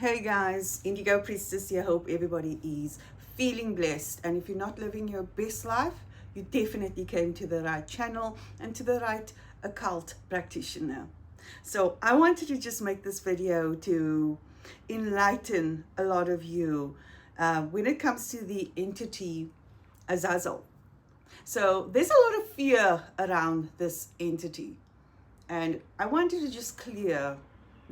Hey guys, Indigo Priestess here. Hope everybody is feeling blessed. And if you're not living your best life, you definitely came to the right channel and to the right occult practitioner. So I wanted to just make this video to enlighten a lot of you when it comes to the entity Azazel. So there's a lot of fear around this entity. And I wanted to just clear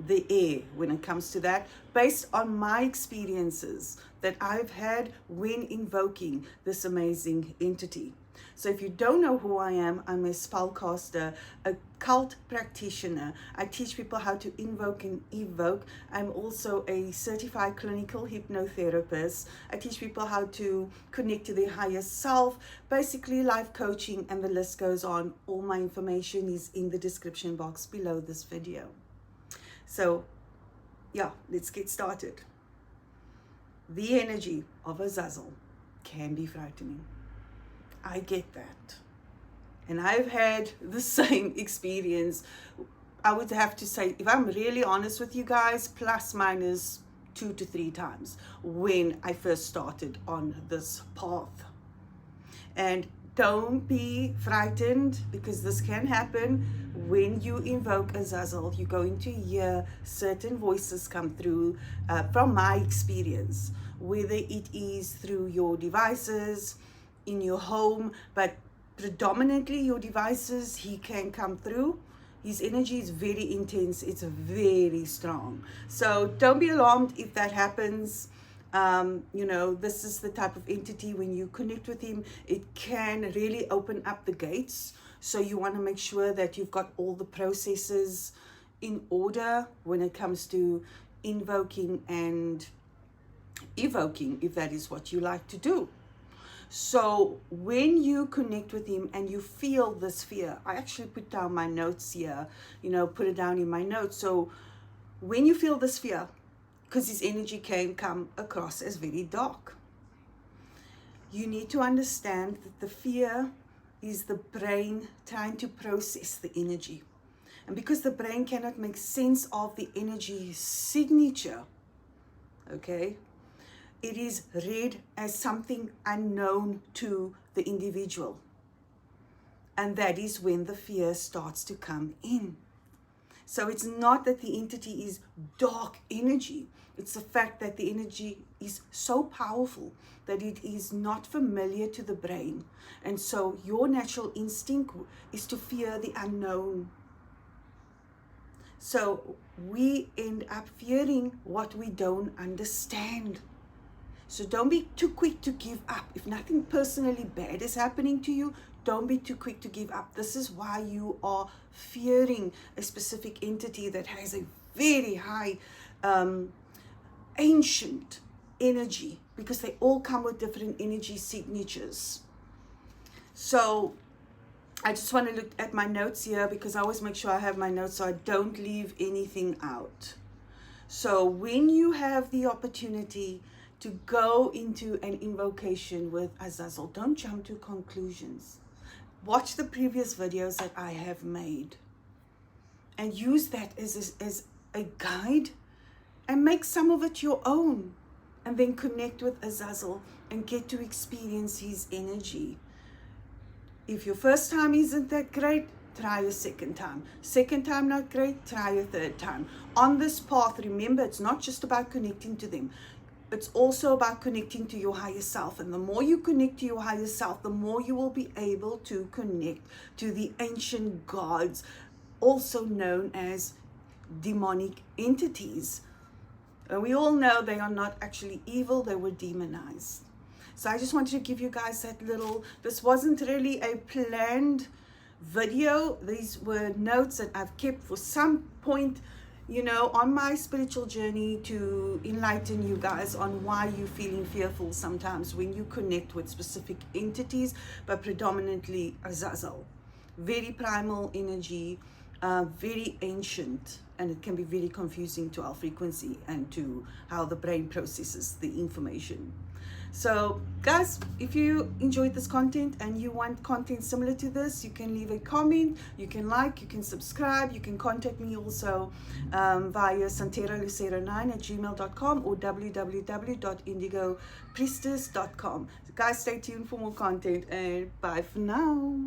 the air when it comes to that, based on my experiences that I've had when invoking this amazing entity. So if you don't know who I am, I'm a spellcaster, a cult practitioner. I teach people how to invoke and evoke. I'm also a certified clinical hypnotherapist. I teach people how to connect to their higher self, basically life coaching, and the list goes on. All my information is in the description box below this video. So yeah, let's get started. The energy of Azazel can be frightening. I get that. And I've had the same experience. I would have to say, if I'm really honest with you guys, plus minus 2 to 3 times when I first started on this path. And don't be frightened, because this can happen when you invoke Azazel. You're going to hear certain voices come through from my experience, whether it is through your devices, in your home, but predominantly your devices, he can come through. His energy is very intense. It's very strong. So don't be alarmed if that happens. This is the type of entity, when you connect with him, it can really open up the gates. So you want to make sure that you've got all the processes in order when it comes to invoking and evoking, if that is what you like to do. So when you connect with him and you feel this fear, I actually put down my notes here, put it down in my notes. So when you feel this fear, because his energy can come across as very dark, you need to understand that the fear is the brain trying to process the energy. And because the brain cannot make sense of the energy signature, okay, it is read as something unknown to the individual. And that is when the fear starts to come in. So it's not that the entity is dark energy. It's the fact that the energy is so powerful that it is not familiar to the brain. And so your natural instinct is to fear the unknown. So we end up fearing what we don't understand. So don't be too quick to give up. If nothing personally bad is happening to you, don't be too quick to give up. This is why you are fearing a specific entity that has a very high ancient energy, because they all come with different energy signatures. So I just want to look at my notes here, because I always make sure I have my notes so I don't leave anything out. So when you have the opportunity to go into an invocation with Azazel, don't jump to conclusions. Watch the previous videos that I have made and use that as a guide, and make some of it your own, and then connect with Azazel and get to experience his energy. If your first time isn't that great, try a second time. Second time not great, try a third time. On this path, remember, it's not just about connecting to them. It's also about connecting to your higher self. And the more you connect to your higher self, the more you will be able to connect to the ancient gods, also known as demonic entities. And we all know they are not actually evil, they were demonized. So I just wanted to give you guys that this wasn't really a planned video. These were notes that I've kept for some point, on my spiritual journey, to enlighten you guys on why you're feeling fearful sometimes when you connect with specific entities, but predominantly Azazel. Very primal energy, very ancient and it can be very confusing to our frequency and to how the brain processes the information. So guys, if you enjoyed this content and you want content similar to this, you can leave a comment, you can like, you can subscribe, you can contact me also via santeralucero9@gmail.com or www.indigopriestess.com. So guys, stay tuned for more content, and bye for now.